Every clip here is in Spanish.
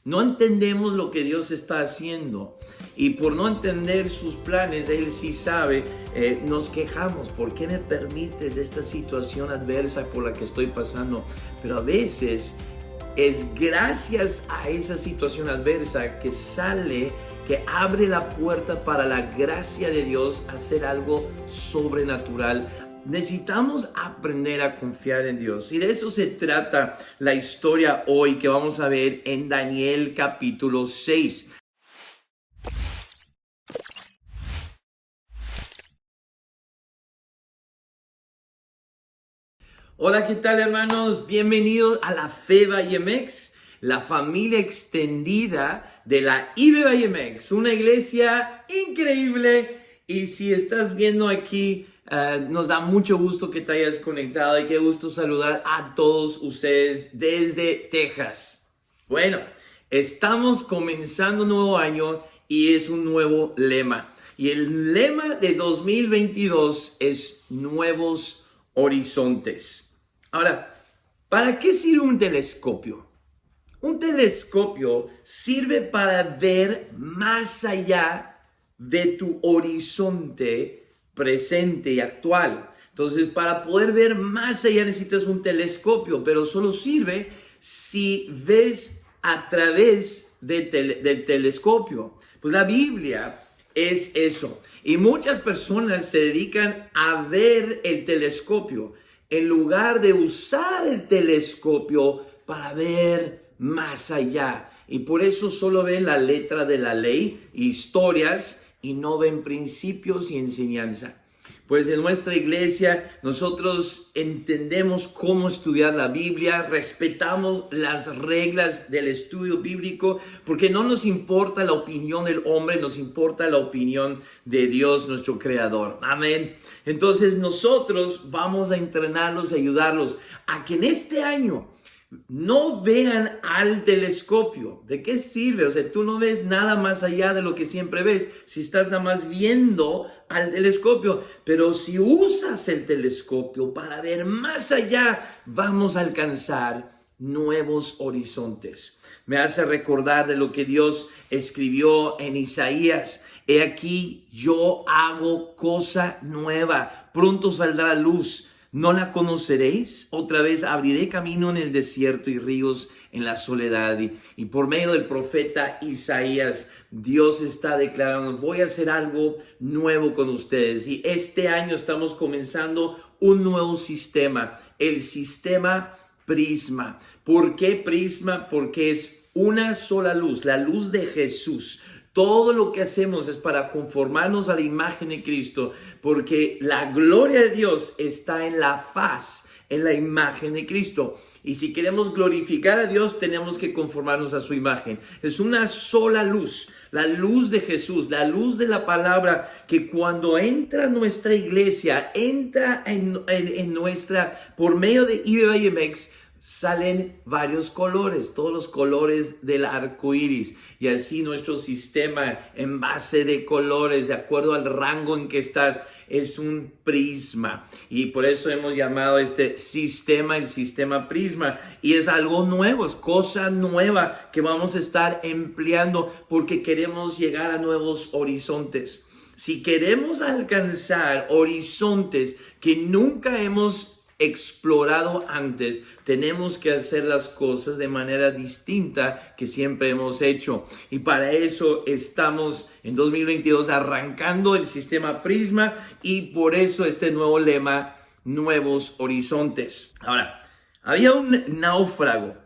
No entendemos lo que Dios está haciendo y por no entender sus planes, Él sí sabe, nos quejamos. ¿Por qué me permites esta situación adversa por la que estoy pasando? Pero a veces es gracias a esa situación adversa que abre la puerta para la gracia de Dios a hacer algo sobrenatural. Necesitamos aprender a confiar en Dios y de eso se trata la historia hoy que vamos a ver en Daniel capítulo 6. Hola, ¿qué tal, hermanos? Bienvenidos a la Fe Vallemex, la familia extendida de la IB Vallemex, una iglesia increíble. Y si estás viendo aquí, nos da mucho gusto que te hayas conectado y qué gusto saludar a todos ustedes desde Texas. Bueno, estamos comenzando un nuevo año y es un nuevo lema. Y el lema de 2022 es Nuevos Horizontes. Ahora, ¿para qué sirve un telescopio? Un telescopio sirve para ver más allá de tu horizonte presente y actual. Entonces, para poder ver más allá necesitas un telescopio, pero solo sirve si ves a través del telescopio. Pues la Biblia es eso. Y muchas personas se dedican a ver el telescopio en lugar de usar el telescopio para ver más allá. Y por eso solo ven la letra de la ley, historias, y no ven principios y enseñanza. Pues en nuestra iglesia nosotros entendemos cómo estudiar la Biblia, respetamos las reglas del estudio bíblico, porque no nos importa la opinión del hombre, nos importa la opinión de Dios, nuestro creador. Amén. Entonces nosotros vamos a entrenarlos, a ayudarlos a que en este año no vean al telescopio. ¿De qué sirve? O sea, tú no ves nada más allá de lo que siempre ves si estás nada más viendo al telescopio. Pero si usas el telescopio para ver más allá, vamos a alcanzar nuevos horizontes. Me hace recordar de lo que Dios escribió en Isaías. He aquí, yo hago cosa nueva. Pronto saldrá luz. ¿No la conoceréis? Otra vez abriré camino en el desierto y ríos en la soledad. Y por medio del profeta Isaías, Dios está declarando, voy a hacer algo nuevo con ustedes. Y este año estamos comenzando un nuevo sistema, el sistema Prisma. ¿Por qué Prisma? Porque es una sola luz, la luz de Jesús. Todo lo que hacemos es para conformarnos a la imagen de Cristo, porque la gloria de Dios está en la faz, en la imagen de Cristo. Y si queremos glorificar a Dios, tenemos que conformarnos a su imagen. Es una sola luz, la luz de Jesús, la luz de la palabra, que cuando entra a nuestra iglesia, entra en nuestra, por medio de IB Vallemex, salen varios colores, todos los colores del arco iris, y así nuestro sistema en base de colores, de acuerdo al rango en que estás, es un prisma. Y por eso hemos llamado este sistema el sistema Prisma. Y es algo nuevo, es cosa nueva que vamos a estar empleando porque queremos llegar a nuevos horizontes. Si queremos alcanzar horizontes que nunca hemos explorado antes, tenemos que hacer las cosas de manera distinta que siempre hemos hecho, y para eso estamos en 2022 arrancando el sistema Prisma, y por eso este nuevo lema, Nuevos Horizontes. Ahora, había un náufrago,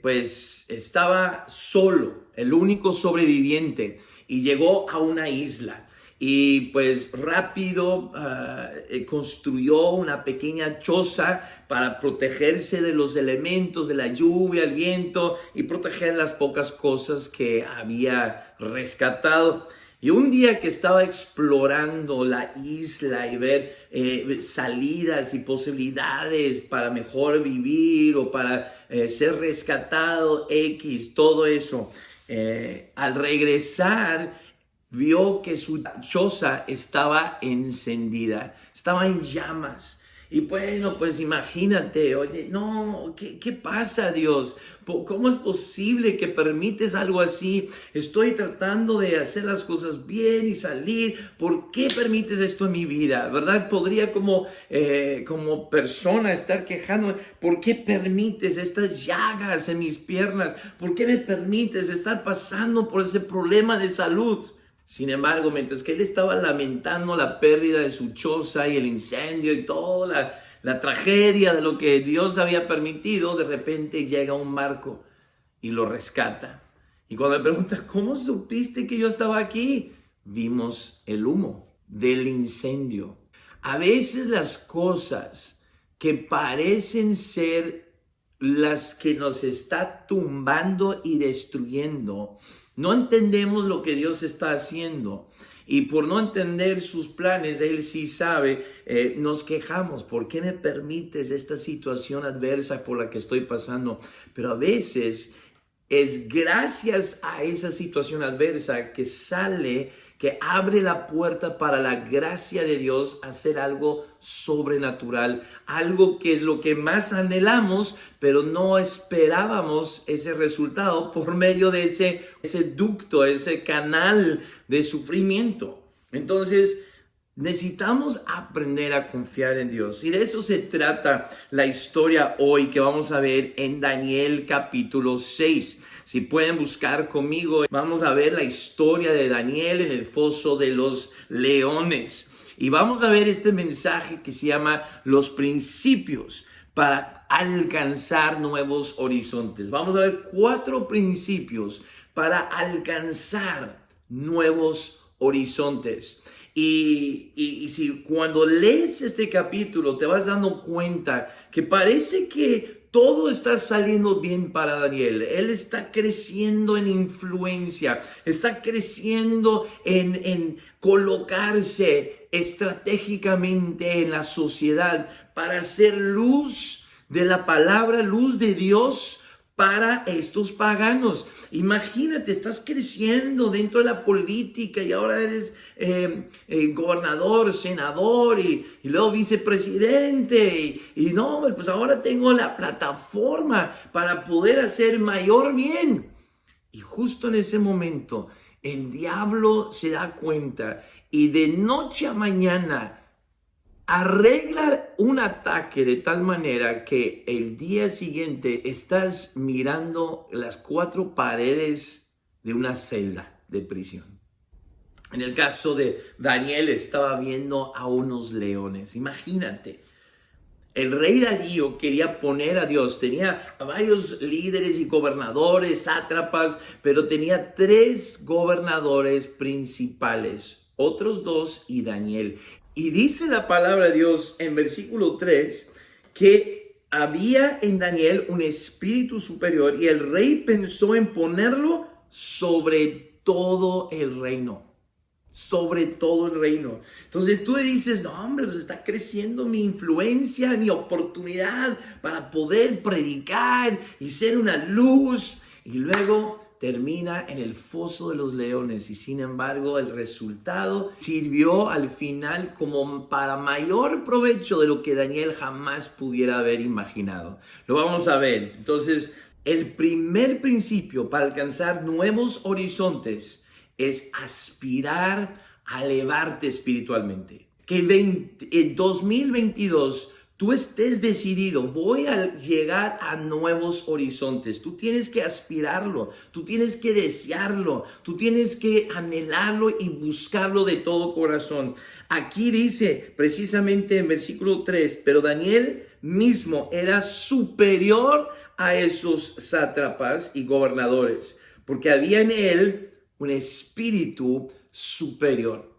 pues estaba solo, el único sobreviviente, y llegó a una isla. Y pues rápido construyó una pequeña choza para protegerse de los elementos, de la lluvia, el viento, y proteger las pocas cosas que había rescatado. Y un día que estaba explorando la isla y ver salidas y posibilidades para mejor vivir o para ser rescatado, todo eso, al regresar, vio que su choza estaba encendida, estaba en llamas. Y bueno, pues imagínate, oye, no, ¿qué pasa, Dios? ¿Cómo es posible que permites algo así? Estoy tratando de hacer las cosas bien y salir. ¿Por qué permites esto en mi vida? ¿Verdad? Podría como persona estar quejándome. ¿Por qué permites estas llagas en mis piernas? ¿Por qué me permites estar pasando por ese problema de salud? Sin embargo, mientras que él estaba lamentando la pérdida de su choza y el incendio y toda la tragedia de lo que Dios había permitido, de repente llega un barco y lo rescata. Y cuando le pregunta, ¿cómo supiste que yo estaba aquí? Vimos el humo del incendio. A veces las cosas que parecen ser las que nos está tumbando y destruyendo, no entendemos lo que Dios está haciendo. Y por no entender sus planes, Él sí sabe, nos quejamos. ¿Por qué me permites esta situación adversa por la que estoy pasando? Pero a veces es gracias a esa situación adversa que abre la puerta para la gracia de Dios hacer algo sobrenatural, algo que es lo que más anhelamos, pero no esperábamos ese resultado por medio de ese ducto, ese canal de sufrimiento. Entonces, necesitamos aprender a confiar en Dios. Y de eso se trata la historia hoy que vamos a ver en Daniel capítulo 6. Si pueden buscar conmigo, vamos a ver la historia de Daniel en el foso de los leones. Y vamos a ver este mensaje que se llama los principios para alcanzar nuevos horizontes. Vamos a ver 4 principios para alcanzar nuevos horizontes. Y si cuando lees este capítulo te vas dando cuenta que parece que todo está saliendo bien para Daniel. Él está creciendo en influencia, está creciendo en colocarse estratégicamente en la sociedad para ser luz de la palabra, luz de Dios para estos paganos. Imagínate, estás creciendo dentro de la política y ahora eres gobernador, senador y luego vicepresidente y no, pues ahora tengo la plataforma para poder hacer mayor bien. Y justo en ese momento el diablo se da cuenta y de noche a mañana arregla un ataque de tal manera que el día siguiente estás mirando las 4 paredes de una celda de prisión. En el caso de Daniel estaba viendo a unos leones. Imagínate, el rey Darío quería poner a Dios. Tenía a varios líderes y gobernadores, sátrapas, pero tenía 3 gobernadores principales, otros 2 y Daniel. Y dice la palabra de Dios en versículo 3 que había en Daniel un espíritu superior y el rey pensó en ponerlo sobre todo el reino. Sobre todo el reino. Entonces tú dices, no hombre, pues está creciendo mi influencia, mi oportunidad para poder predicar y ser una luz. Y luego termina en el foso de los leones y sin embargo el resultado sirvió al final como para mayor provecho de lo que Daniel jamás pudiera haber imaginado. Lo vamos a ver. Entonces, el primer principio para alcanzar nuevos horizontes es aspirar a elevarte espiritualmente. Que en 2022 tú estés decidido, voy a llegar a nuevos horizontes. Tú tienes que aspirarlo, tú tienes que desearlo, tú tienes que anhelarlo y buscarlo de todo corazón. Aquí dice precisamente en versículo 3, pero Daniel mismo era superior a esos sátrapas y gobernadores, porque había en él un espíritu superior.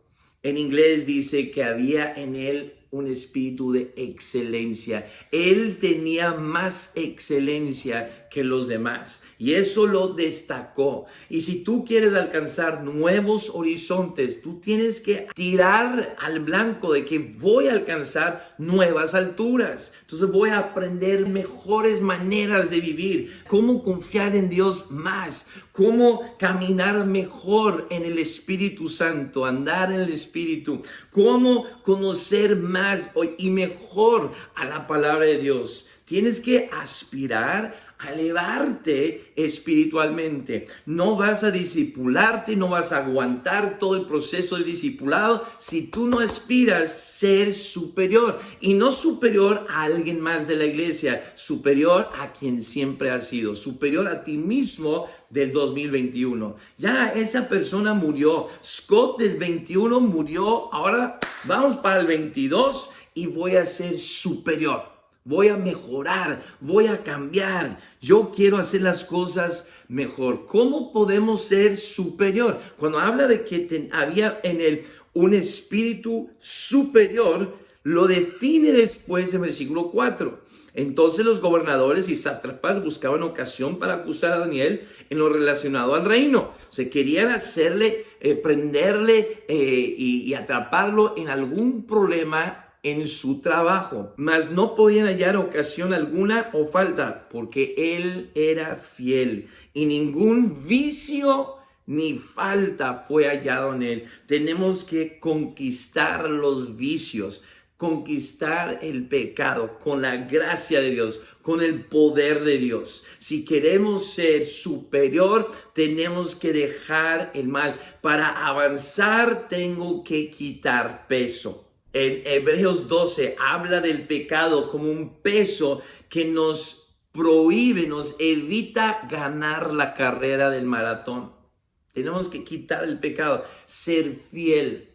En inglés dice que había en él un espíritu de excelencia. Él tenía más excelencia que los demás y eso lo destacó. Y si tú quieres alcanzar nuevos horizontes, tú tienes que tirar al blanco de que voy a alcanzar nuevas alturas. Entonces voy a aprender mejores maneras de vivir, cómo confiar en Dios más, cómo caminar mejor en el Espíritu Santo, andar en el Espíritu, cómo conocer más más hoy y mejor a la palabra de Dios. Tienes que aspirar a elevarte espiritualmente. No vas a discipularte, no vas a aguantar todo el proceso del discipulado si tú no aspiras a ser superior. Y no superior a alguien más de la iglesia, superior a quien siempre has sido, superior a ti mismo del 2021. Ya esa persona murió. Scott del 21 murió. Ahora vamos para el 22 y voy a ser superior. Voy a mejorar, voy a cambiar. Yo quiero hacer las cosas mejor. ¿Cómo podemos ser superior? Cuando habla de que había en él un espíritu superior, lo define después en versículo 4. Entonces los gobernadores y sátrapas buscaban ocasión para acusar a Daniel en lo relacionado al reino. O sea, querían hacerle, prenderle y atraparlo en algún problema en su trabajo, mas no podían hallar ocasión alguna o falta, porque él era fiel y ningún vicio ni falta fue hallado en él. Tenemos que conquistar los vicios, conquistar el pecado con la gracia de Dios, con el poder de Dios. Si queremos ser superior, tenemos que dejar el mal. Para avanzar, tengo que quitar peso. En Hebreos 12 habla del pecado como un peso que nos prohíbe, nos evita ganar la carrera del maratón. Tenemos que quitar el pecado, ser fiel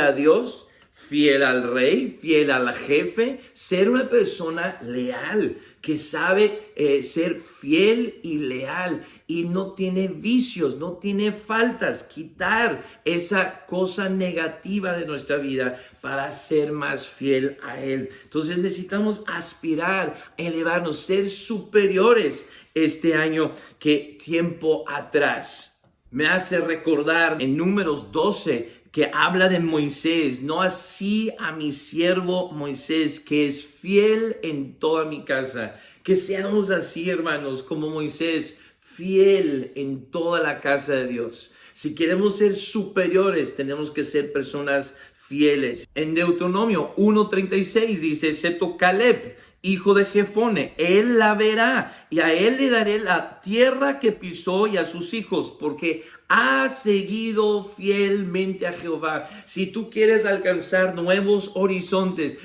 a Dios, fiel al rey, fiel al jefe, ser una persona leal, que sabe ser fiel y leal y no tiene vicios, no tiene faltas, quitar esa cosa negativa de nuestra vida para ser más fiel a Él. Entonces necesitamos aspirar, elevarnos, ser superiores este año que tiempo atrás. Me hace recordar en Números 12 que habla de Moisés, no así a mi siervo Moisés, que es fiel en toda mi casa. Que seamos así, hermanos, como Moisés, fiel en toda la casa de Dios. Si queremos ser superiores, tenemos que ser personas fieles. En Deuteronomio 1:36 dice, excepto Caleb, hijo de Jefone, él la verá y a él le daré la tierra que pisó y a sus hijos, porque ha seguido fielmente a Jehová. Si tú quieres alcanzar nuevos horizontes,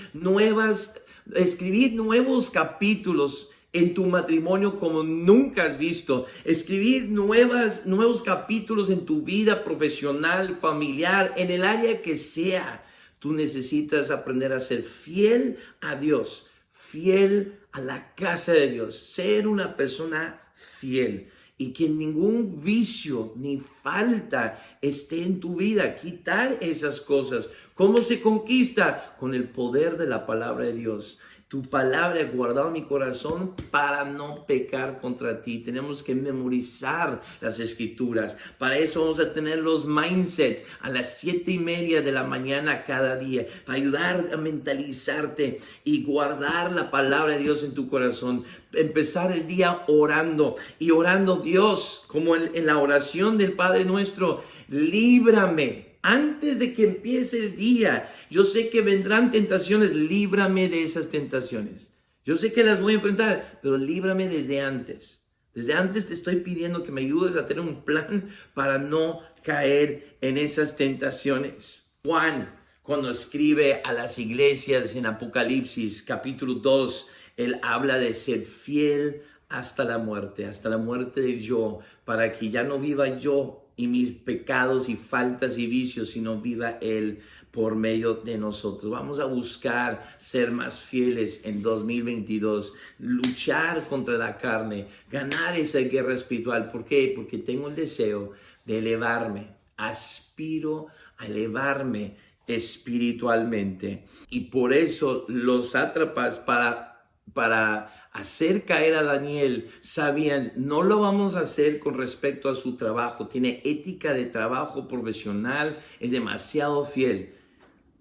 escribir nuevos capítulos en tu matrimonio como nunca has visto, escribir nuevos capítulos en tu vida profesional, familiar, en el área que sea, tú necesitas aprender a ser fiel a Dios, fiel a la casa de Dios, ser una persona fiel y que ningún vicio ni falta esté en tu vida, quitar esas cosas. ¿Cómo se conquista? Con el poder de la palabra de Dios. Tu palabra he guardado en mi corazón para no pecar contra ti. Tenemos que memorizar las escrituras. Para eso vamos a tener los mindset a las 7:30 de la mañana cada día. Para ayudar a mentalizarte y guardar la palabra de Dios en tu corazón. Empezar el día orando y orando Dios, como en la oración del Padre Nuestro. Líbrame. Antes de que empiece el día, yo sé que vendrán tentaciones, líbrame de esas tentaciones. Yo sé que las voy a enfrentar, pero líbrame desde antes. Desde antes te estoy pidiendo que me ayudes a tener un plan para no caer en esas tentaciones. Juan, cuando escribe a las iglesias en Apocalipsis capítulo 2, él habla de ser fiel hasta la muerte del yo, para que ya no viva yo y mis pecados y faltas y vicios, sino viva Él por medio de nosotros. Vamos a buscar ser más fieles en 2022, luchar contra la carne, ganar esa guerra espiritual. ¿Por qué? Porque tengo el deseo de elevarme, aspiro a elevarme espiritualmente. Y por eso los sátrapas para hacer caer a Daniel, sabían, no lo vamos a hacer con respecto a su trabajo, tiene ética de trabajo profesional, es demasiado fiel.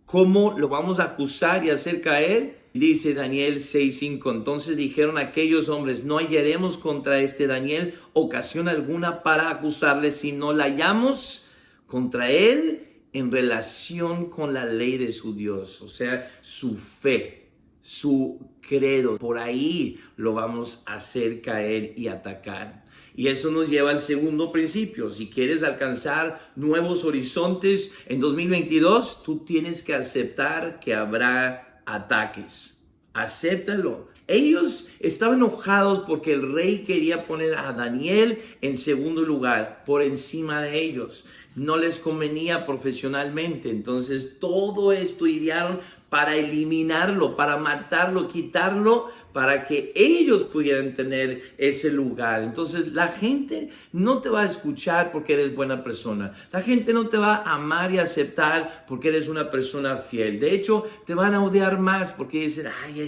¿Cómo lo vamos a acusar y hacer caer? Dice Daniel 6:5, entonces dijeron aquellos hombres, no hallaremos contra este Daniel ocasión alguna para acusarle, si no la hallamos contra él en relación con la ley de su Dios, o sea, su fe, su credo. Por ahí lo vamos a hacer caer y atacar. Y eso nos lleva al segundo principio. Si quieres alcanzar nuevos horizontes en 2022, tú tienes que aceptar que habrá ataques. Acéptalo. Ellos estaban enojados porque el rey quería poner a Daniel en segundo lugar, por encima de ellos. No les convenía profesionalmente. Entonces todo esto idearon para eliminarlo, para matarlo, quitarlo, para que ellos pudieran tener ese lugar. Entonces la gente no te va a escuchar porque eres buena persona. La gente no te va a amar y aceptar porque eres una persona fiel. De hecho, te van a odiar más porque dicen, ay,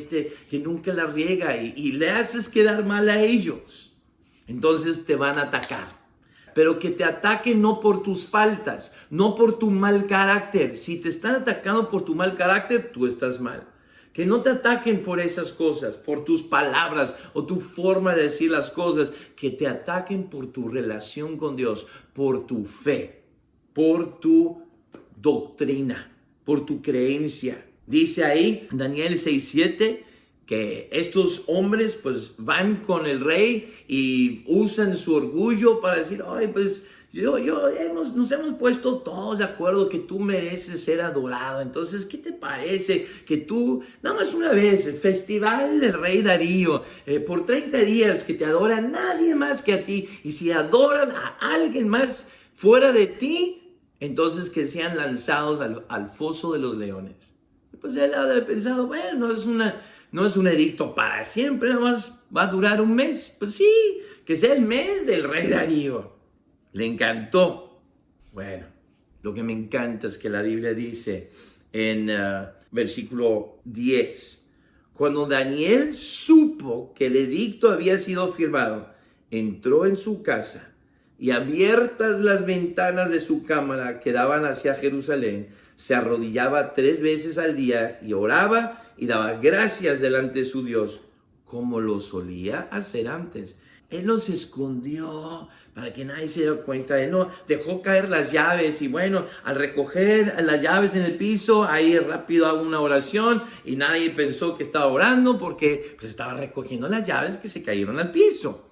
que nunca la riega, y le haces quedar mal a ellos. Entonces te van a atacar. Pero que te ataquen no por tus faltas, no por tu mal carácter. Si te están atacando por tu mal carácter, tú estás mal. Que no te ataquen por esas cosas, por tus palabras o tu forma de decir las cosas. Que te ataquen por tu relación con Dios, por tu fe, por tu doctrina, por tu creencia. Dice ahí, Daniel 6:7, que estos hombres pues van con el rey y usan su orgullo para decir, ay, pues nos hemos puesto todos de acuerdo que tú mereces ser adorado. Entonces, ¿qué te parece que tú, nada más una vez, el festival del rey Darío, por 30 días que te adora nadie más que a ti, y si adoran a alguien más fuera de ti, entonces que sean lanzados al foso de los leones? Pues él ha pensado, bueno, no es un edicto para siempre, nada más va a durar un mes. Pues sí, que sea el mes del rey Darío. Le encantó. Bueno, lo que me encanta es que la Biblia dice en versículo 10, cuando Daniel supo que el edicto había sido firmado, entró en su casa y abiertas las ventanas de su cámara que daban hacia Jerusalén, se arrodillaba 3 veces al día y oraba y daba gracias delante de su Dios, como lo solía hacer antes. Él no se escondió para que nadie se diera cuenta. Él no dejó caer las llaves y bueno, al recoger las llaves en el piso, ahí rápido hago una oración y nadie pensó que estaba orando porque pues estaba recogiendo las llaves que se cayeron al piso.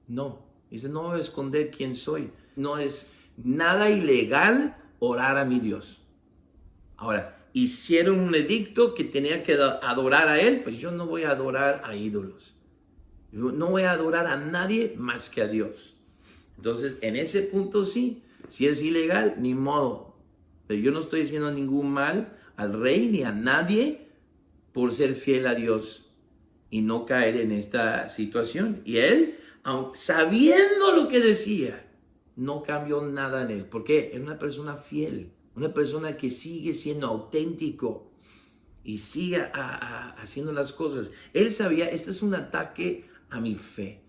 No, dice, no voy a esconder quién soy. No es nada ilegal orar a mi Dios. Ahora, hicieron un edicto que tenía que adorar a él, pues yo no voy a adorar a ídolos. Yo no voy a adorar a nadie más que a Dios. Entonces, en ese punto sí, si es ilegal, ni modo. Pero yo no estoy diciendo ningún mal al rey ni a nadie por ser fiel a Dios y no caer en esta situación. Y él, aun sabiendo lo que decía, no cambió nada en él. ¿Por qué? Era una persona fiel. Una persona que sigue siendo auténtico y sigue haciendo las cosas. Él sabía, este es un ataque a mi fe.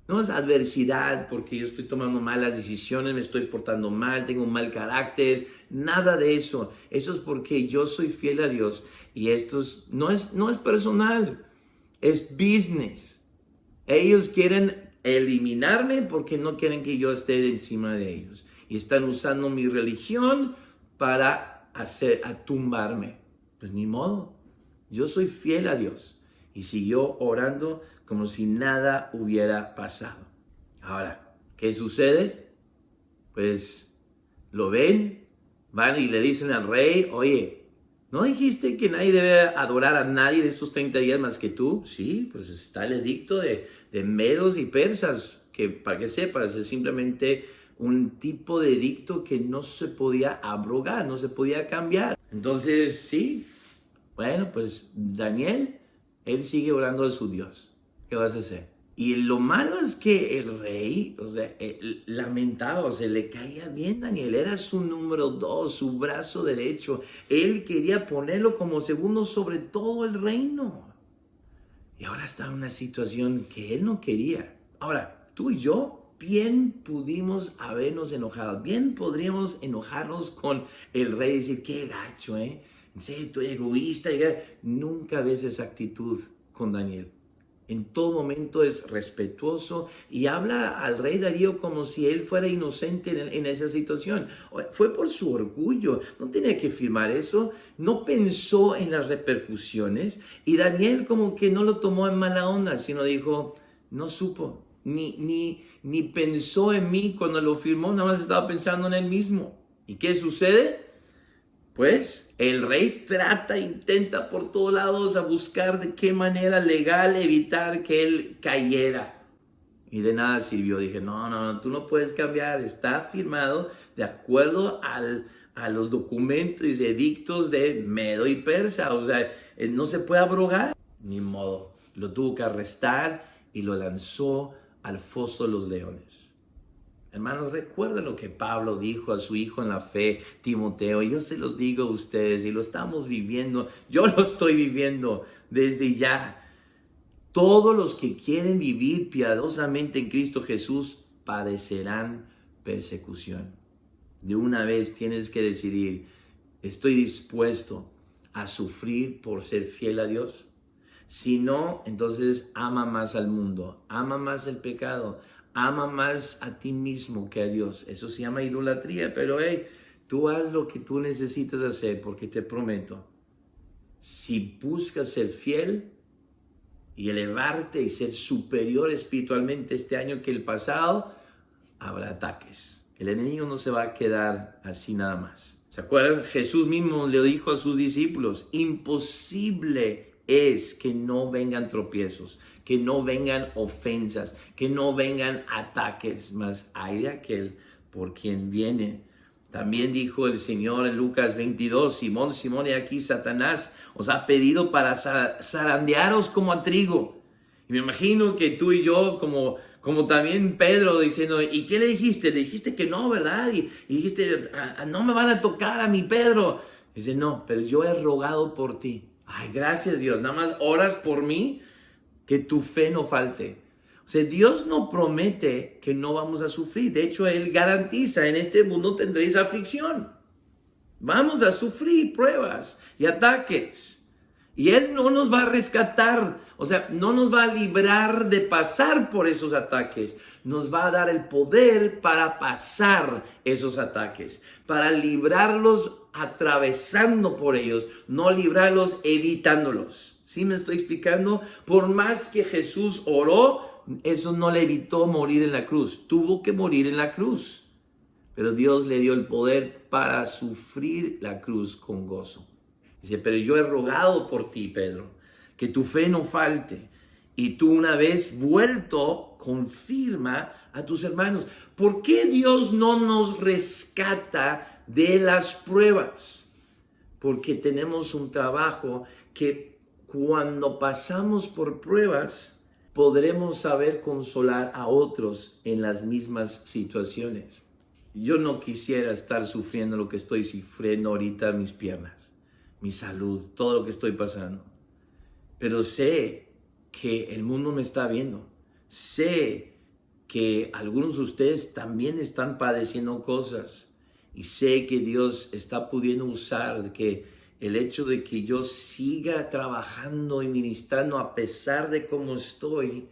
No es adversidad porque yo estoy tomando malas decisiones, me estoy portando mal, tengo un mal carácter. Nada de eso. Eso es porque yo soy fiel a Dios. Y esto no es personal, es business. Ellos quieren eliminarme porque no quieren que yo esté encima de ellos. Y están usando mi religión para tumbarme. Pues ni modo. Yo soy fiel a Dios. Y siguió orando como si nada hubiera pasado. Ahora, ¿qué sucede? Pues lo ven, van y le dicen al rey, oye, ¿no dijiste que nadie debe adorar a nadie de estos 30 días más que tú? Sí, pues está el edicto de medos y persas, que para que sepas, es simplemente un tipo de edicto que no se podía abrogar, no se podía cambiar. Entonces, sí, bueno, pues Daniel, él sigue orando a su Dios. ¿Qué vas a hacer? Y lo malo es que el rey, lamentaba, le caía bien Daniel, era su número 2, su brazo derecho. Él quería ponerlo como segundo sobre todo el reino. Y ahora está en una situación que él no quería. Ahora, tú y yo bien pudimos habernos enojado, bien podríamos enojarnos con el rey y decir, qué gacho, en serio, tú egoísta. Nunca ves esa actitud con Daniel. En todo momento es respetuoso y habla al rey Darío como si él fuera inocente en esa situación. Fue por su orgullo, no tenía que firmar eso, no pensó en las repercusiones y Daniel como que no lo tomó en mala onda, sino dijo, no supo, ni pensó en mí cuando lo firmó, nada más estaba pensando en él mismo. ¿Y qué sucede? Pues el rey intenta por todos lados a buscar de qué manera legal evitar que él cayera. Y de nada sirvió. Dije, no, tú no puedes cambiar. Está firmado de acuerdo a los documentos y edictos de Medo y Persa. O sea, no se puede abrogar. Ni modo. Lo tuvo que arrestar y lo lanzó al foso de los leones. Hermanos, recuerden lo que Pablo dijo a su hijo en la fe, Timoteo. Yo se los digo a ustedes y lo estamos viviendo. Yo lo estoy viviendo desde ya. Todos los que quieren vivir piadosamente en Cristo Jesús padecerán persecución. De una vez tienes que decidir, ¿estoy dispuesto a sufrir por ser fiel a Dios? Si no, entonces ama más al mundo, ama más el pecado, ama más a ti mismo que a Dios. Eso se llama idolatría, pero tú haz lo que tú necesitas hacer, porque te prometo, si buscas ser fiel y elevarte y ser superior espiritualmente este año que el pasado, habrá ataques. El enemigo no se va a quedar así nada más. ¿Se acuerdan? Jesús mismo le dijo a sus discípulos, imposible es que no vengan tropiezos, que no vengan ofensas, que no vengan ataques, mas hay de aquel por quien viene. También dijo el Señor en Lucas 22, Simón, Simón, y aquí Satanás os ha pedido para zarandearos como a trigo. Y me imagino que tú y yo, como también Pedro diciendo, ¿y qué le dijiste? Le dijiste que no, ¿verdad? Y dijiste, no me van a tocar a mi Pedro. Dice, no, pero yo he rogado por ti. Ay, gracias Dios, nada más oras por mí, que tu fe no falte. O sea, Dios no promete que no vamos a sufrir. De hecho, Él garantiza, en este mundo tendréis aflicción. Vamos a sufrir pruebas y ataques. Y Él no nos va a rescatar, o sea, no nos va a librar de pasar por esos ataques. Nos va a dar el poder para pasar esos ataques, para librarlos atravesando por ellos, no librarlos evitándolos. ¿Sí me estoy explicando? Por más que Jesús oró, eso no le evitó morir en la cruz. Tuvo que morir en la cruz. Pero Dios le dio el poder para sufrir la cruz con gozo. Dice, pero yo he rogado por ti, Pedro, que tu fe no falte. Y tú una vez vuelto, confirma a tus hermanos. ¿Por qué Dios no nos rescata de las pruebas? Porque tenemos un trabajo que cuando pasamos por pruebas, podremos saber consolar a otros en las mismas situaciones. Yo no quisiera estar sufriendo lo que estoy sufriendo ahorita en mis piernas, mi salud, todo lo que estoy pasando. Pero sé que el mundo me está viendo. Sé que algunos de ustedes también están padeciendo cosas. Y sé que Dios está pudiendo usar que el hecho de que yo siga trabajando y ministrando a pesar de cómo estoy.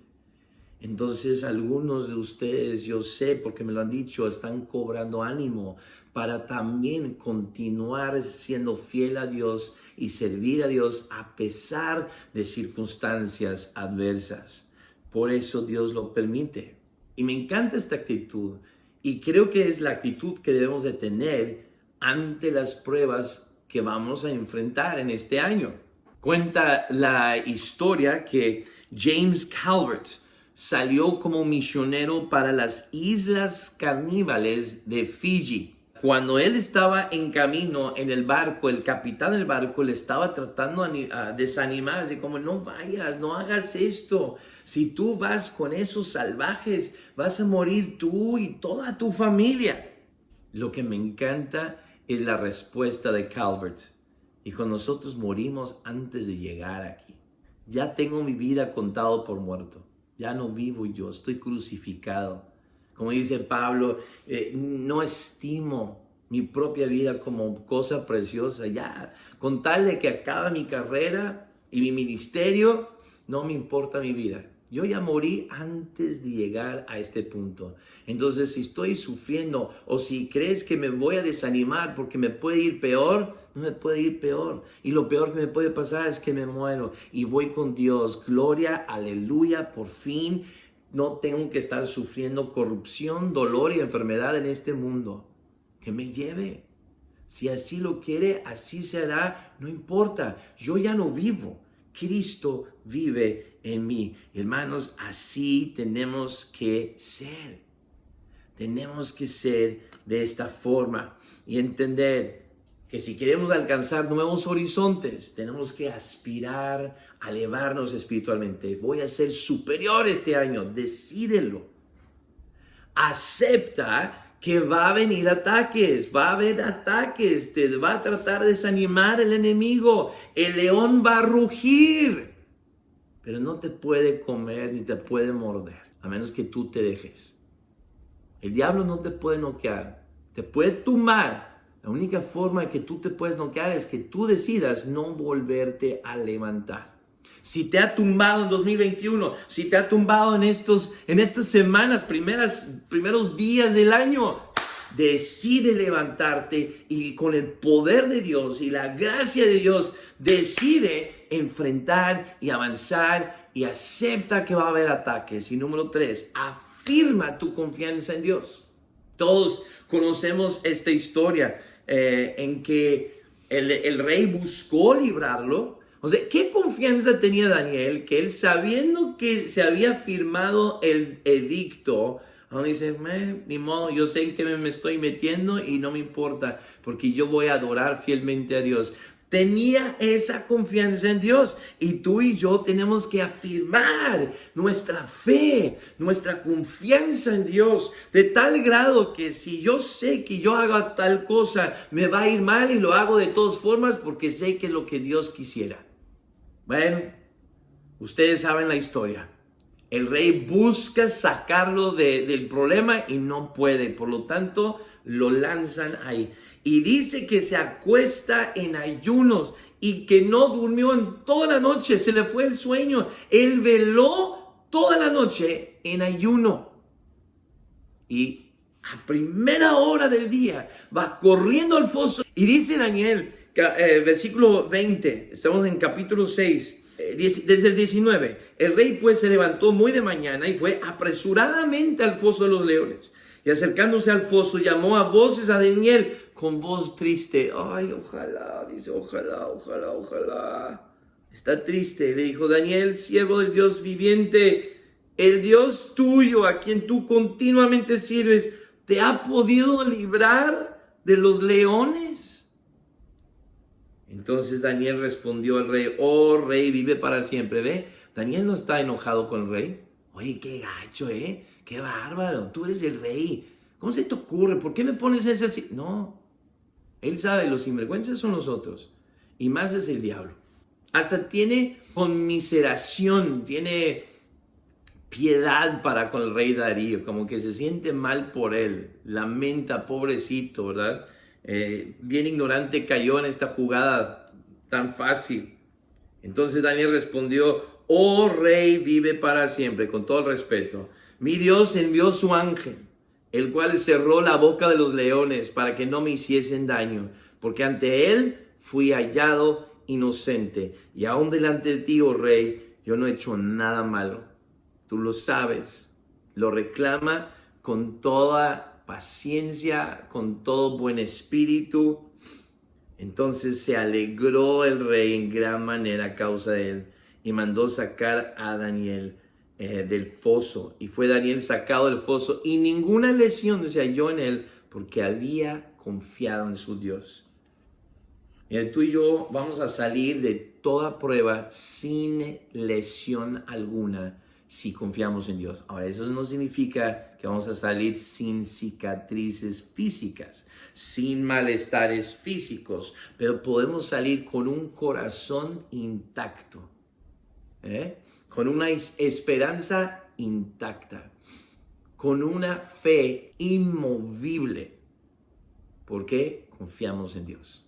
Entonces algunos de ustedes, yo sé porque me lo han dicho, están cobrando ánimo para también continuar siendo fiel a Dios y servir a Dios a pesar de circunstancias adversas. Por eso Dios lo permite. Y me encanta esta actitud y creo que es la actitud que debemos de tener ante las pruebas que vamos a enfrentar en este año. Cuenta la historia que James Calvert salió como misionero para las Islas Caníbales de Fiji. Cuando él estaba en camino en el barco, el capitán del barco le estaba tratando a desanimar, así como no vayas, no hagas esto. Si tú vas con esos salvajes, vas a morir tú y toda tu familia. Lo que me encanta es la respuesta de Calvert. Dijo, nosotros morimos antes de llegar aquí. Ya tengo mi vida contado por muerto. Ya no vivo yo, estoy crucificado. Como dice Pablo, no estimo mi propia vida como cosa preciosa. Ya, con tal de que acabe mi carrera y mi ministerio, no me importa mi vida. Yo ya morí antes de llegar a este punto. Entonces, si estoy sufriendo o si crees que me voy a desanimar porque me puede ir peor, no me puede ir peor. Y lo peor que me puede pasar es que me muero y voy con Dios. Gloria, aleluya, por fin no tengo que estar sufriendo corrupción, dolor y enfermedad en este mundo. Que me lleve. Si así lo quiere, así se hará. No importa, yo ya no vivo. Cristo vive en mí. Hermanos, así tenemos que ser. Tenemos que ser de esta forma y entender que si queremos alcanzar nuevos horizontes, tenemos que aspirar a elevarnos espiritualmente. Voy a ser superior este año, decídelo. Acepta que va a venir ataques, va a haber ataques, te va a tratar de desanimar el enemigo, el león va a rugir, pero no te puede comer ni te puede morder, a menos que tú te dejes. El diablo no te puede noquear, te puede tumbar. La única forma que tú te puedes noquear es que tú decidas no volverte a levantar. Si te ha tumbado en 2021, si te ha tumbado en estas semanas, primeros días del año, decide levantarte y con el poder de Dios y la gracia de Dios, decide enfrentar y avanzar y acepta que va a haber ataques. Y número 3, afirma tu confianza en Dios. Todos conocemos esta historia en que el rey buscó librarlo. O sea, ¿qué confianza tenía Daniel? Que él, sabiendo que se había firmado el edicto, donde dice, ni modo, yo sé en qué me estoy metiendo y no me importa, porque yo voy a adorar fielmente a Dios. Tenía esa confianza en Dios y tú y yo tenemos que afirmar nuestra fe, nuestra confianza en Dios, de tal grado que si yo sé que yo haga tal cosa, me va a ir mal y lo hago de todas formas porque sé que es lo que Dios quisiera. Bueno, ustedes saben la historia. El rey busca sacarlo del problema y no puede. Por lo tanto, lo lanzan ahí. Y dice que se acuesta en ayunos y que no durmió en toda la noche. Se le fue el sueño. Él veló toda la noche en ayuno. Y a primera hora del día va corriendo al foso. Y dice Daniel, versículo 20, estamos en capítulo 6. Desde el 19, el rey pues se levantó muy de mañana y fue apresuradamente al foso de los leones. Y acercándose al foso, llamó a voces a Daniel con voz triste. Ay, ojalá, dice, ojalá. Está triste. Le dijo, Daniel, siervo del Dios viviente, el Dios tuyo, a quien tú continuamente sirves, ¿te ha podido librar de los leones? Entonces Daniel respondió al rey, oh rey, vive para siempre. ¿Ve? Daniel no está enojado con el rey. Oye, qué gacho, qué bárbaro, tú eres el rey. ¿Cómo se te ocurre? ¿Por qué me pones ese así? No, él sabe, los sinvergüenzas son nosotros. Y más es el diablo. Hasta tiene conmiseración, tiene piedad para con el rey Darío. Como que se siente mal por él. Lamenta, pobrecito, ¿verdad? Bien ignorante cayó en esta jugada tan fácil. Entonces Daniel respondió, oh rey, vive para siempre, con todo el respeto. Mi Dios envió su ángel, el cual cerró la boca de los leones para que no me hiciesen daño, porque ante él fui hallado inocente. Y aún delante de ti, oh rey, yo no he hecho nada malo. Tú lo sabes. Lo reclama con toda paciencia, con todo buen espíritu. Entonces se alegró el rey en gran manera a causa de él y mandó sacar a Daniel del foso. Y fue Daniel sacado del foso y ninguna lesión se halló en él porque había confiado en su Dios. Mira, tú y yo vamos a salir de toda prueba sin lesión alguna si confiamos en Dios. Ahora, eso no significa que vamos a salir sin cicatrices físicas, sin malestares físicos, pero podemos salir con un corazón intacto, con una esperanza intacta, con una fe inmovible, porque confiamos en Dios.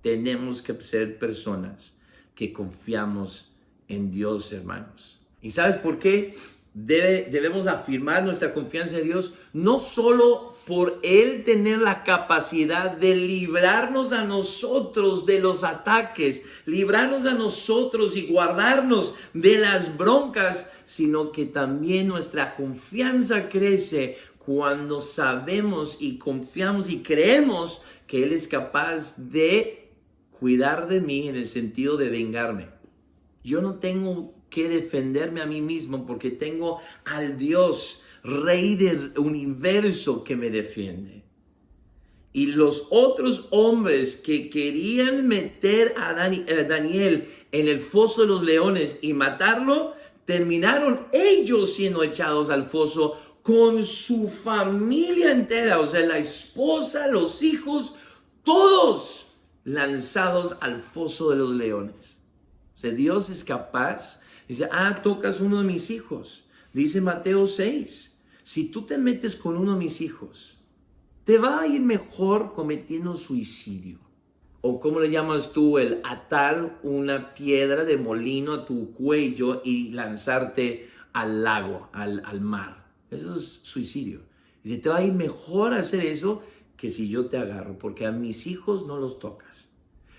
Tenemos que ser personas que confiamos en Dios, hermanos. ¿Y sabes por qué debemos afirmar nuestra confianza en Dios? No solo por Él tener la capacidad de librarnos a nosotros de los ataques, librarnos a nosotros y guardarnos de las broncas, sino que también nuestra confianza crece cuando sabemos y confiamos y creemos que Él es capaz de cuidar de mí en el sentido de vengarme. Yo no tengo que defenderme a mí mismo porque tengo al Dios, Rey del universo, que me defiende. Y los otros hombres que querían meter a Daniel en el foso de los leones y matarlo, terminaron ellos siendo echados al foso con su familia entera, o sea, la esposa, los hijos, todos lanzados al foso de los leones. O sea, Dios es capaz. Dice, tocas uno de mis hijos. Dice Mateo 6, si tú te metes con uno de mis hijos, te va a ir mejor cometiendo suicidio. O ¿cómo le llamas tú? El atar una piedra de molino a tu cuello y lanzarte al lago, al mar. Eso es suicidio. Dice, te va a ir mejor hacer eso que si yo te agarro, porque a mis hijos no los tocas.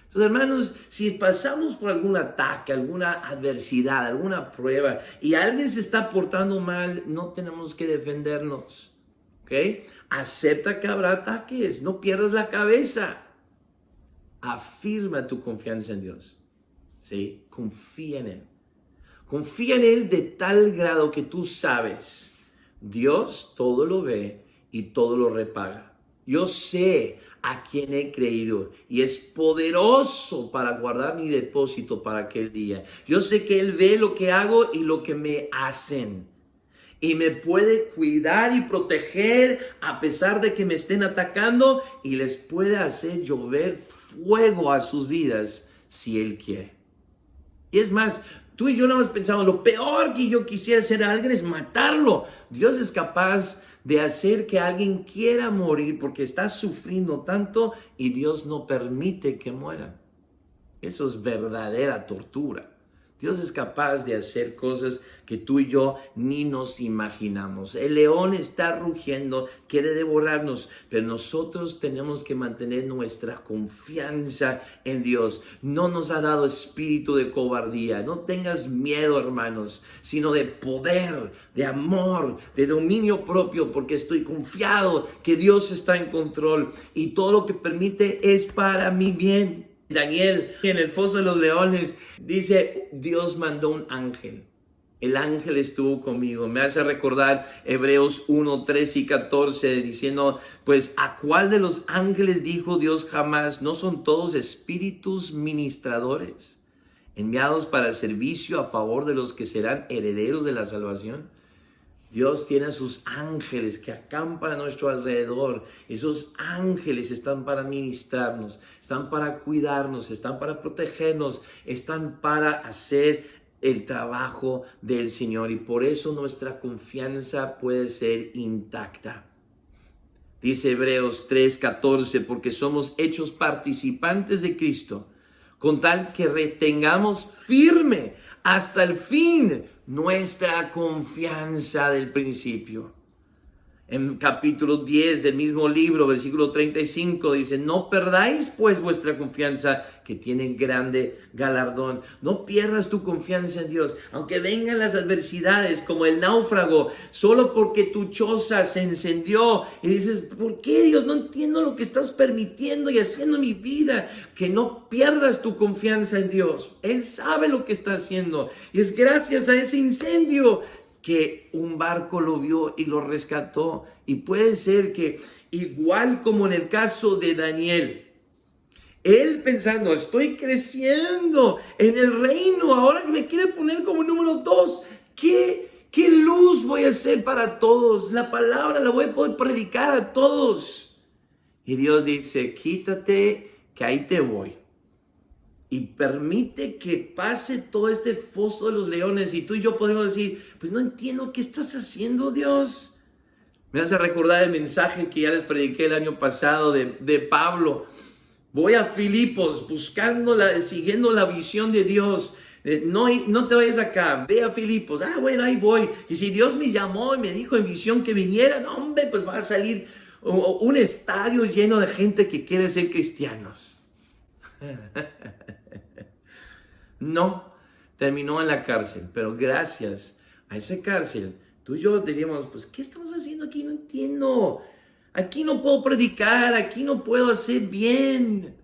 Entonces, hermanos, si pasamos por algún ataque, alguna adversidad, alguna prueba y alguien se está portando mal, no tenemos que defendernos, ¿ok? Acepta que habrá ataques, no pierdas la cabeza. Afirma tu confianza en Dios, ¿sí? Confía en Él. Confía en Él de tal grado que tú sabes, Dios todo lo ve y todo lo repaga. Yo sé a quién he creído y es poderoso para guardar mi depósito para aquel día. Yo sé que Él ve lo que hago y lo que me hacen. Y me puede cuidar y proteger a pesar de que me estén atacando y les puede hacer llover fuego a sus vidas si Él quiere. Y es más, tú y yo nada más pensamos, lo peor que yo quisiera hacer a alguien es matarlo. Dios es capaz de hacer que alguien quiera morir porque está sufriendo tanto y Dios no permite que mueran. Eso es verdadera tortura. Dios es capaz de hacer cosas que tú y yo ni nos imaginamos. El león está rugiendo, quiere devorarnos, pero nosotros tenemos que mantener nuestra confianza en Dios. No nos ha dado espíritu de cobardía. No tengas miedo, hermanos, sino de poder, de amor, de dominio propio, porque estoy confiado que Dios está en control y todo lo que permite es para mi bien. Daniel, en el foso de los leones, dice, Dios mandó un ángel. El ángel estuvo conmigo. Me hace recordar Hebreos 1, 13 y 14, diciendo, pues, ¿a cuál de los ángeles dijo Dios jamás? ¿No son todos espíritus ministradores, enviados para el servicio a favor de los que serán herederos de la salvación? Dios tiene a sus ángeles que acampan a nuestro alrededor. Esos ángeles están para ministrarnos, están para cuidarnos, están para protegernos, están para hacer el trabajo del Señor. Y por eso nuestra confianza puede ser intacta. Dice Hebreos 3:14, porque somos hechos participantes de Cristo, con tal que retengamos firme hasta el fin nuestra confianza del principio. En capítulo 10 del mismo libro, versículo 35, dice, no perdáis pues vuestra confianza, que tiene grande galardón. No pierdas tu confianza en Dios, aunque vengan las adversidades como el náufrago, solo porque tu choza se encendió y dices, ¿por qué, Dios? No entiendo lo que estás permitiendo y haciendo en mi vida. Que no pierdas tu confianza en Dios. Él sabe lo que está haciendo y es gracias a ese incendio que un barco lo vio y lo rescató. Y puede ser que, igual como en el caso de Daniel, él pensando, estoy creciendo en el reino, ahora me quiere poner como número 2. ¿Qué luz voy a ser para todos? La palabra la voy a poder predicar a todos. Y Dios dice, quítate, que ahí te voy. Y permite que pase todo este foso de los leones. Y tú y yo podemos decir, pues no entiendo qué estás haciendo, Dios. Me hace recordar el mensaje que ya les prediqué el año pasado de Pablo. Voy a Filipos siguiendo la visión de Dios. No te vayas acá, ve a Filipos. Ah, bueno, ahí voy. Y si Dios me llamó y me dijo en visión que viniera, no, hombre, pues va a salir un estadio lleno de gente que quiere ser cristianos. No, terminó en la cárcel, pero gracias a esa cárcel, tú y yo diríamos, pues, ¿qué estamos haciendo aquí? No entiendo. Aquí no puedo predicar, aquí no puedo hacer bien.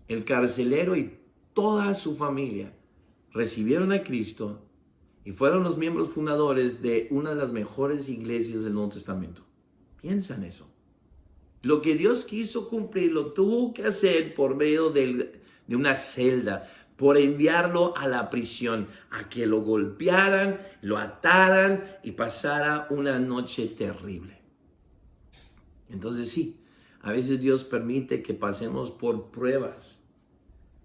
El carcelero y toda su familia recibieron a Cristo y fueron los miembros fundadores de una de las mejores iglesias del Nuevo Testamento. Piensa en eso. Lo que Dios quiso cumplir lo tuvo que hacer por medio de una celda, por enviarlo a la prisión, a que lo golpearan, lo ataran y pasara una noche terrible. Entonces sí, a veces Dios permite que pasemos por pruebas,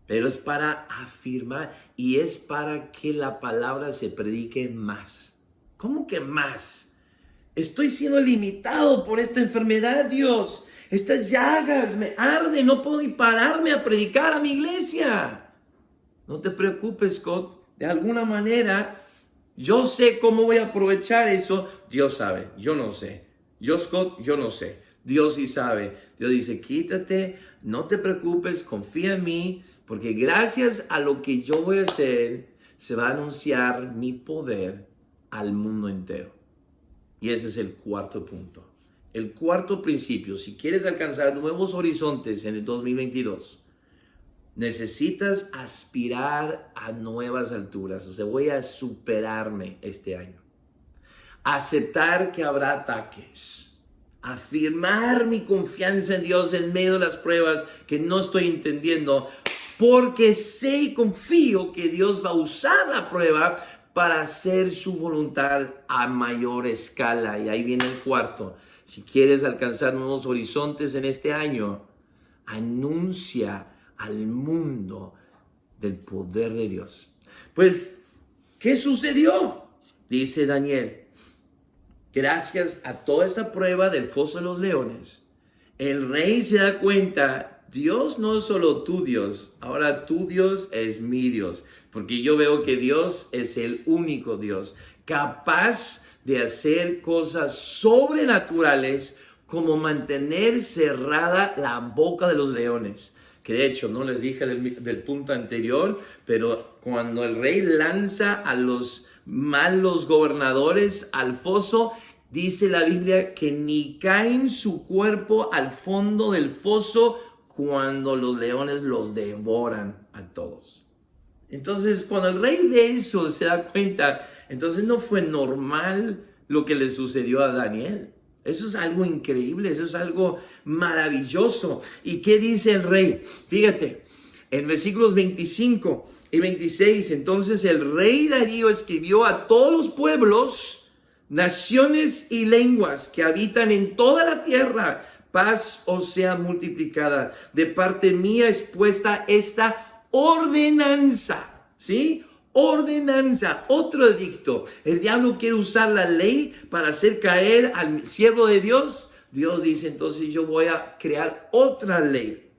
pero es para afirmar y es para que la palabra se predique más. ¿Cómo que más? Estoy siendo limitado por esta enfermedad, Dios. Estas llagas me arden, no puedo ni pararme a predicar a mi iglesia. No te preocupes, Scott. De alguna manera, yo sé cómo voy a aprovechar eso. Dios sabe, yo no sé. Yo, Scott, yo no sé. Dios sí sabe. Dios dice, quítate, no te preocupes, confía en mí, porque gracias a lo que yo voy a hacer, se va a anunciar mi poder al mundo entero. Y ese es el cuarto punto. El cuarto principio, si quieres alcanzar nuevos horizontes en el 2022, necesitas aspirar a nuevas alturas. O sea, voy a superarme este año. Aceptar que habrá ataques. Afirmar mi confianza en Dios en medio de las pruebas que no estoy entendiendo. Porque sé y confío que Dios va a usar la prueba para hacer su voluntad a mayor escala. Y ahí viene el cuarto. Si quieres alcanzar nuevos horizontes en este año, anuncia al mundo del poder de Dios. Pues, ¿qué sucedió? Dice Daniel, gracias a toda esa prueba del foso de los leones, el rey se da cuenta, Dios no es solo tu Dios, ahora tu Dios es mi Dios, porque yo veo que Dios es el único Dios, capaz de hacer cosas sobrenaturales como mantener cerrada la boca de los leones. Que de hecho no les dije del punto anterior, pero cuando el rey lanza a los malos gobernadores al foso, dice la Biblia que ni caen su cuerpo al fondo del foso cuando los leones los devoran a todos. Entonces, cuando el rey ve eso, se da cuenta, entonces no fue normal lo que le sucedió a Daniel. Eso es algo increíble, eso es algo maravilloso. ¿Y qué dice el rey? Fíjate, en versículos 25 y 26, entonces el rey Darío escribió a todos los pueblos, naciones y lenguas que habitan en toda la tierra, paz os sea multiplicada. De parte mía es puesta esta ordenanza, ¿sí? Ordenanza, otro edicto. El diablo quiere usar la ley para hacer caer al siervo de Dios. Dios dice, entonces yo voy a crear otra ley.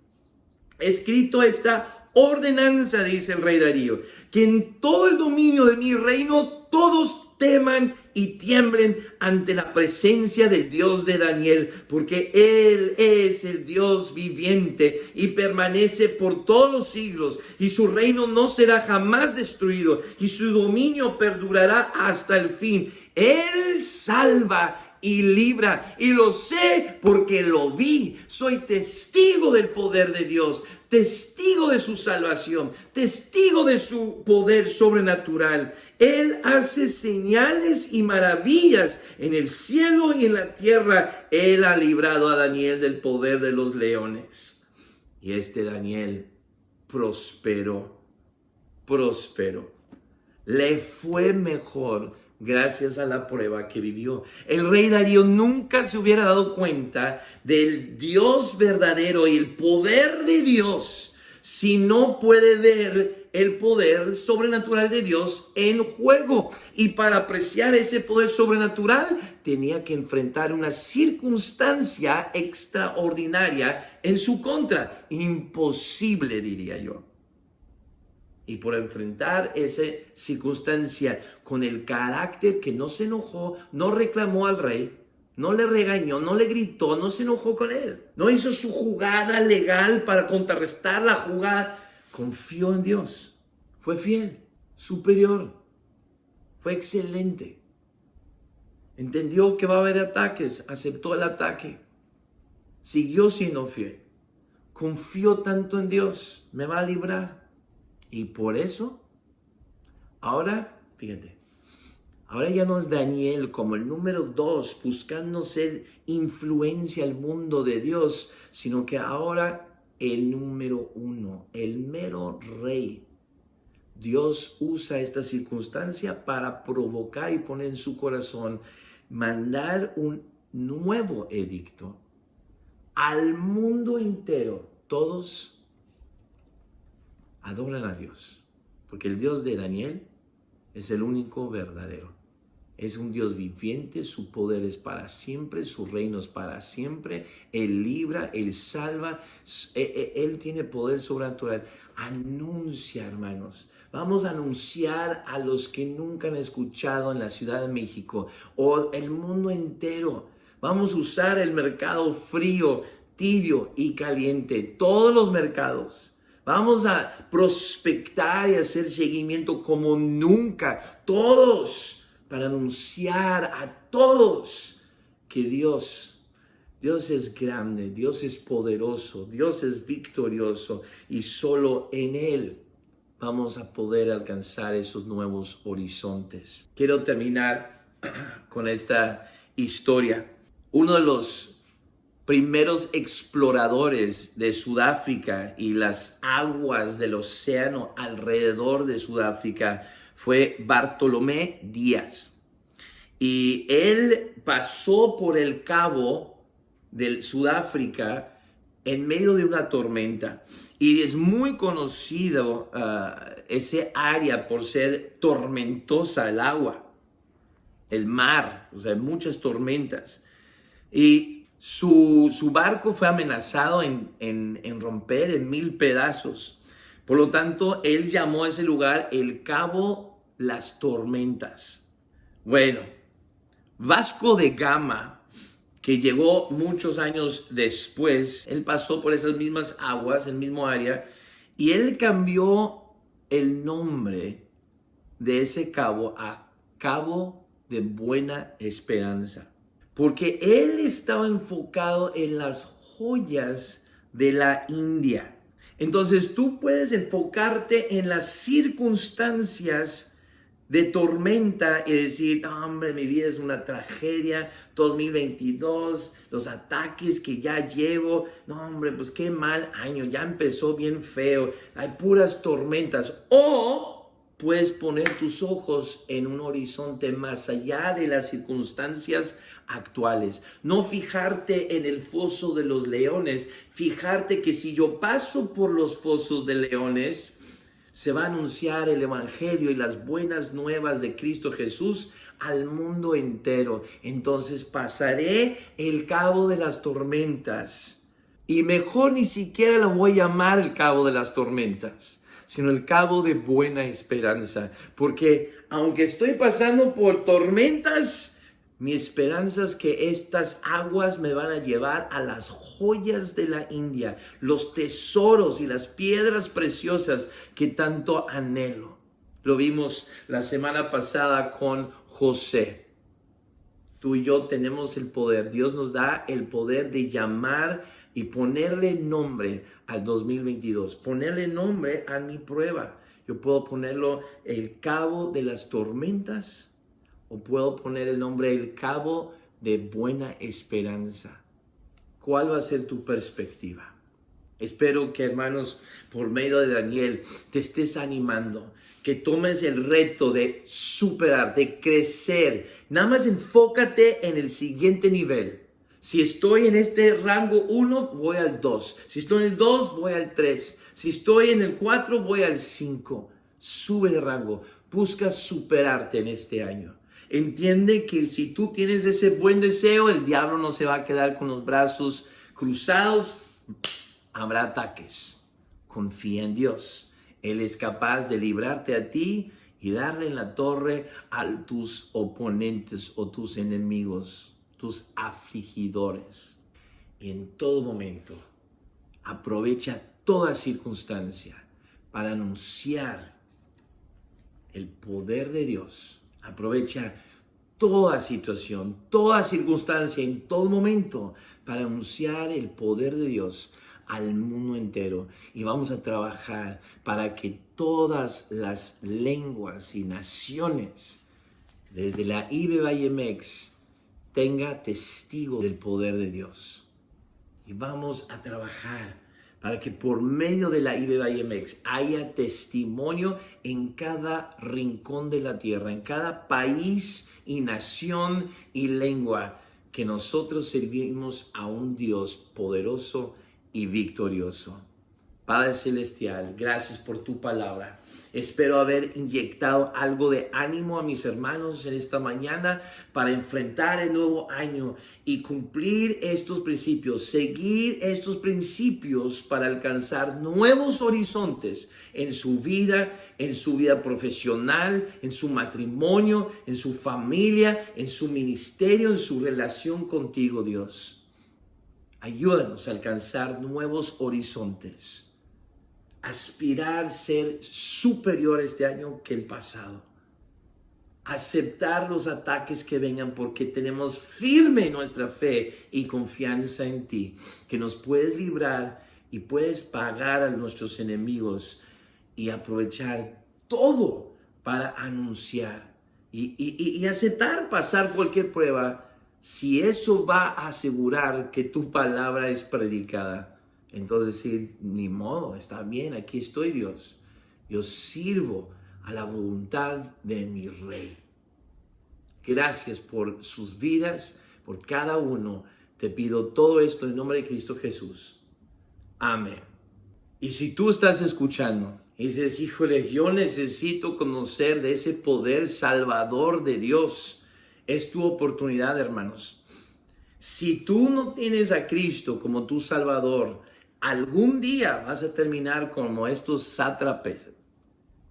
Escrito esta ordenanza, dice el rey Darío, que en todo el dominio de mi reino todos teman y tiemblen ante la presencia del Dios de Daniel, porque Él es el Dios viviente y permanece por todos los siglos, y su reino no será jamás destruido, y su dominio perdurará hasta el fin. Él salva y libra, y lo sé porque lo vi. Soy testigo del poder de Dios, testigo de su salvación, testigo de su poder sobrenatural. Él hace señales y maravillas en el cielo y en la tierra. Él ha librado a Daniel del poder de los leones. Y este Daniel prosperó. Le fue mejor gracias a la prueba que vivió. El rey Darío nunca se hubiera dado cuenta del Dios verdadero y el poder de Dios si no puede ver el poder sobrenatural de Dios en juego. Y para apreciar ese poder sobrenatural tenía que enfrentar una circunstancia extraordinaria en su contra. Imposible, diría yo. Y por enfrentar esa circunstancia con el carácter que no se enojó, no reclamó al rey, no le regañó, no le gritó, no se enojó con él. No hizo su jugada legal para contrarrestar la jugada. Confió en Dios. Fue fiel, superior. Fue excelente. Entendió que va a haber ataques, aceptó el ataque. Siguió siendo fiel. Confió tanto en Dios, me va a librar. Y por eso, ahora, fíjate, ahora ya no es Daniel como el número 2 buscando ser influencia al mundo de Dios, sino que ahora el número 1, el mero rey. Dios usa esta circunstancia para provocar y poner en su corazón, mandar un nuevo edicto al mundo entero. Todos adoran a Dios, porque el Dios de Daniel es el único verdadero. Es un Dios viviente, su poder es para siempre, su reino es para siempre. Él libra, Él salva, Él tiene poder sobrenatural. Anuncia, hermanos. Vamos a anunciar a los que nunca han escuchado en la Ciudad de México o el mundo entero. Vamos a usar el mercado frío, tibio y caliente, todos los mercados. Vamos a prospectar y hacer seguimiento como nunca, todos, para anunciar a todos que Dios es grande, Dios es poderoso, Dios es victorioso y solo en Él vamos a poder alcanzar esos nuevos horizontes. Quiero terminar con esta historia. Uno de los primeros exploradores de Sudáfrica y las aguas del océano alrededor de Sudáfrica fue Bartolomé Díaz. Y él pasó por el cabo de Sudáfrica en medio de una tormenta. Y es muy conocido ese área por ser tormentosa el agua, el mar, o sea, muchas tormentas. Y su barco fue amenazado en romper en 1000 pedazos. Por lo tanto, él llamó a ese lugar el Cabo Las Tormentas. Bueno, Vasco de Gama, que llegó muchos años después, él pasó por esas mismas aguas, el mismo área, y él cambió el nombre de ese cabo a Cabo de Buena Esperanza. Porque él estaba enfocado en las joyas de la India. Entonces tú puedes enfocarte en las circunstancias de tormenta y decir, hombre, mi vida es una tragedia, 2022, los ataques que ya llevo, no hombre, pues qué mal año, ya empezó bien feo, hay puras tormentas. O puedes poner tus ojos en un horizonte más allá de las circunstancias actuales. No fijarte en el foso de los leones. Fijarte que si yo paso por los fosos de leones, se va a anunciar el evangelio y las buenas nuevas de Cristo Jesús al mundo entero. Entonces pasaré el cabo de las tormentas. Y mejor ni siquiera lo voy a llamar el cabo de las tormentas, sino el Cabo de Buena Esperanza. Porque aunque estoy pasando por tormentas, mi esperanza es que estas aguas me van a llevar a las joyas de la India, los tesoros y las piedras preciosas que tanto anhelo. Lo vimos la semana pasada con José. Tú y yo tenemos el poder. Dios nos da el poder de llamar y ponerle nombre al 2022, ponerle nombre a mi prueba. Yo puedo ponerlo el Cabo de las Tormentas o puedo poner el nombre el Cabo de Buena Esperanza. ¿Cuál va a ser tu perspectiva? Espero que, hermanos, por medio de Daniel te estés animando, que tomes el reto de superar, de crecer. Nada más enfócate en el siguiente nivel. Si estoy en este rango 1, voy al 2. Si estoy en el 2, voy al 3. Si estoy en el 4, voy al 5. Sube de rango. Busca superarte en este año. Entiende que si tú tienes ese buen deseo, el diablo no se va a quedar con los brazos cruzados. Habrá ataques. Confía en Dios. Él es capaz de librarte a ti y darle en la torre a tus oponentes o tus enemigos, tus afligidores. Y en todo momento, aprovecha toda circunstancia para anunciar el poder de Dios. Aprovecha toda situación, toda circunstancia, en todo momento, para anunciar el poder de Dios al mundo entero. Y vamos a trabajar para que todas las lenguas y naciones, desde la IBEVA-YMX, tenga testigo del poder de Dios. Y vamos a trabajar para que por medio de la IBEVA-YMX haya testimonio en cada rincón de la tierra, en cada país y nación y lengua, que nosotros servimos a un Dios poderoso y victorioso. Padre Celestial, gracias por tu palabra. Espero haber inyectado algo de ánimo a mis hermanos en esta mañana para enfrentar el nuevo año y cumplir estos principios, seguir estos principios para alcanzar nuevos horizontes en su vida profesional, en su matrimonio, en su familia, en su ministerio, en su relación contigo, Dios. Ayúdanos a alcanzar nuevos horizontes. Aspirar a ser superior este año que el pasado. Aceptar los ataques que vengan porque tenemos firme nuestra fe y confianza en ti, que nos puedes librar y puedes pagar a nuestros enemigos y aprovechar todo para anunciar y aceptar pasar cualquier prueba si eso va a asegurar que tu palabra es predicada. Entonces sí, ni modo, está bien, aquí estoy, Dios. Yo sirvo a la voluntad de mi Rey. Gracias por sus vidas, por cada uno. Te pido todo esto en nombre de Cristo Jesús. Amén. Y si tú estás escuchando y dices, híjole, yo necesito conocer de ese poder salvador de Dios, es tu oportunidad, hermanos. Si tú no tienes a Cristo como tu Salvador, algún día vas a terminar como estos sátrapes,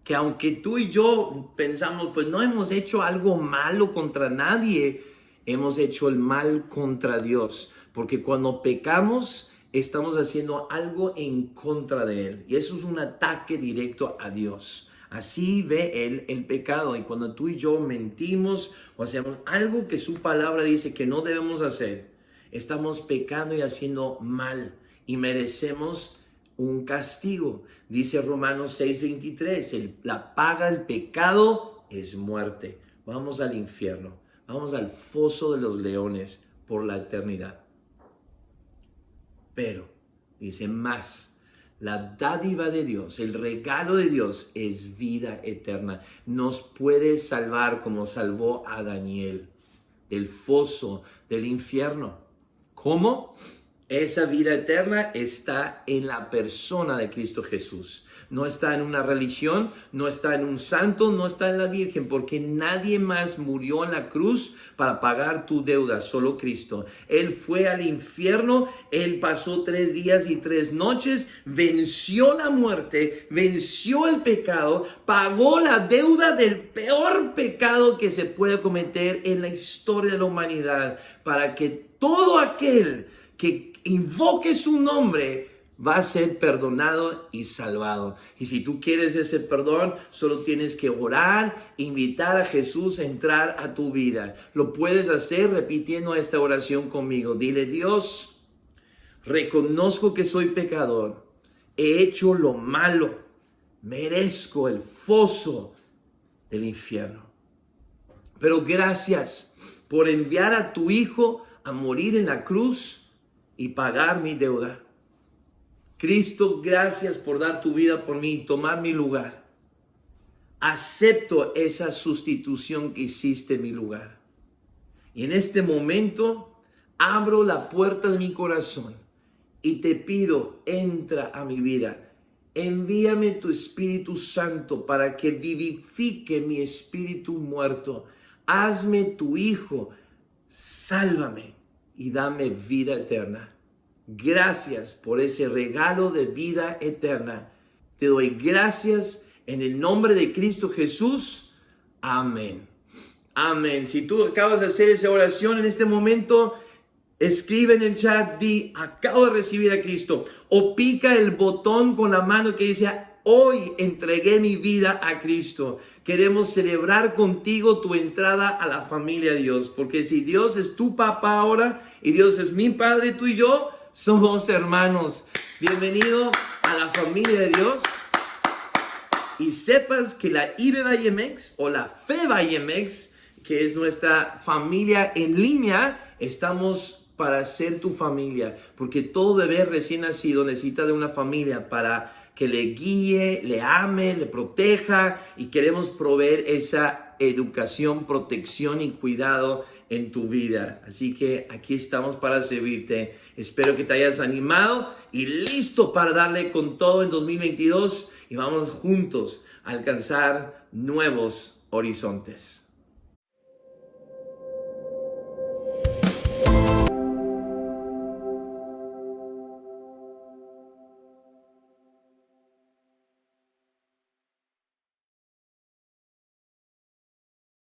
que aunque tú y yo pensamos, pues no hemos hecho algo malo contra nadie, hemos hecho el mal contra Dios, porque cuando pecamos estamos haciendo algo en contra de Él, y eso es un ataque directo a Dios. Así ve Él el pecado, y cuando tú y yo mentimos o hacemos algo que su palabra dice que no debemos hacer, estamos pecando y haciendo mal. Y merecemos un castigo. Dice Romanos 6:23, la paga del pecado es muerte. Vamos al infierno, vamos al foso de los leones por la eternidad. Pero, dice más, la dádiva de Dios, el regalo de Dios es vida eterna. Nos puede salvar como salvó a Daniel del foso del infierno. ¿Cómo? Esa vida eterna está en la persona de Cristo Jesús. No está en una religión, no está en un santo, no está en la Virgen, porque nadie más murió en la cruz para pagar tu deuda, solo Cristo. Él fue al infierno, Él pasó 3 días y 3 noches, venció la muerte, venció el pecado, pagó la deuda del peor pecado que se puede cometer en la historia de la humanidad, para que todo aquel que invoque su nombre va a ser perdonado y salvado. Y si tú quieres ese perdón, solo tienes que orar, invitar a Jesús a entrar a tu vida. Lo puedes hacer repitiendo esta oración conmigo. Dile: Dios, reconozco que soy pecador, he hecho lo malo, merezco el foso del infierno. Pero gracias por enviar a tu Hijo a morir en la cruz y pagar mi deuda. Cristo, gracias por dar tu vida por mí y tomar mi lugar. Acepto esa sustitución que hiciste en mi lugar. Y en este momento abro la puerta de mi corazón y te pido, entra a mi vida. Envíame tu Espíritu Santo para que vivifique mi espíritu muerto. Hazme tu Hijo, sálvame y dame vida eterna. Gracias por ese regalo de vida eterna Te doy gracias en el nombre de Cristo Jesús. Amén. Amén. Si tú acabas de hacer esa oración en este momento, escribe en el chat, di, acabo de recibir a Cristo. O pica el botón con la mano que dice, hoy entregué mi vida a Cristo. Queremos celebrar contigo tu entrada a la familia de Dios. Porque si Dios es tu papá ahora y Dios es mi padre, tú y yo somos hermanos. Bienvenido a la familia de Dios. Y sepas que la IBEVA-IMX o la FEVA-IMX, que es nuestra familia en línea, estamos para ser tu familia. Porque todo bebé recién nacido necesita de una familia para que le guíe, le ame, le proteja. Y queremos proveer esa educación, protección y cuidado en tu vida. Así que aquí estamos para servirte. Espero que te hayas animado y listo para darle con todo en 2022. Y vamos juntos a alcanzar nuevos horizontes.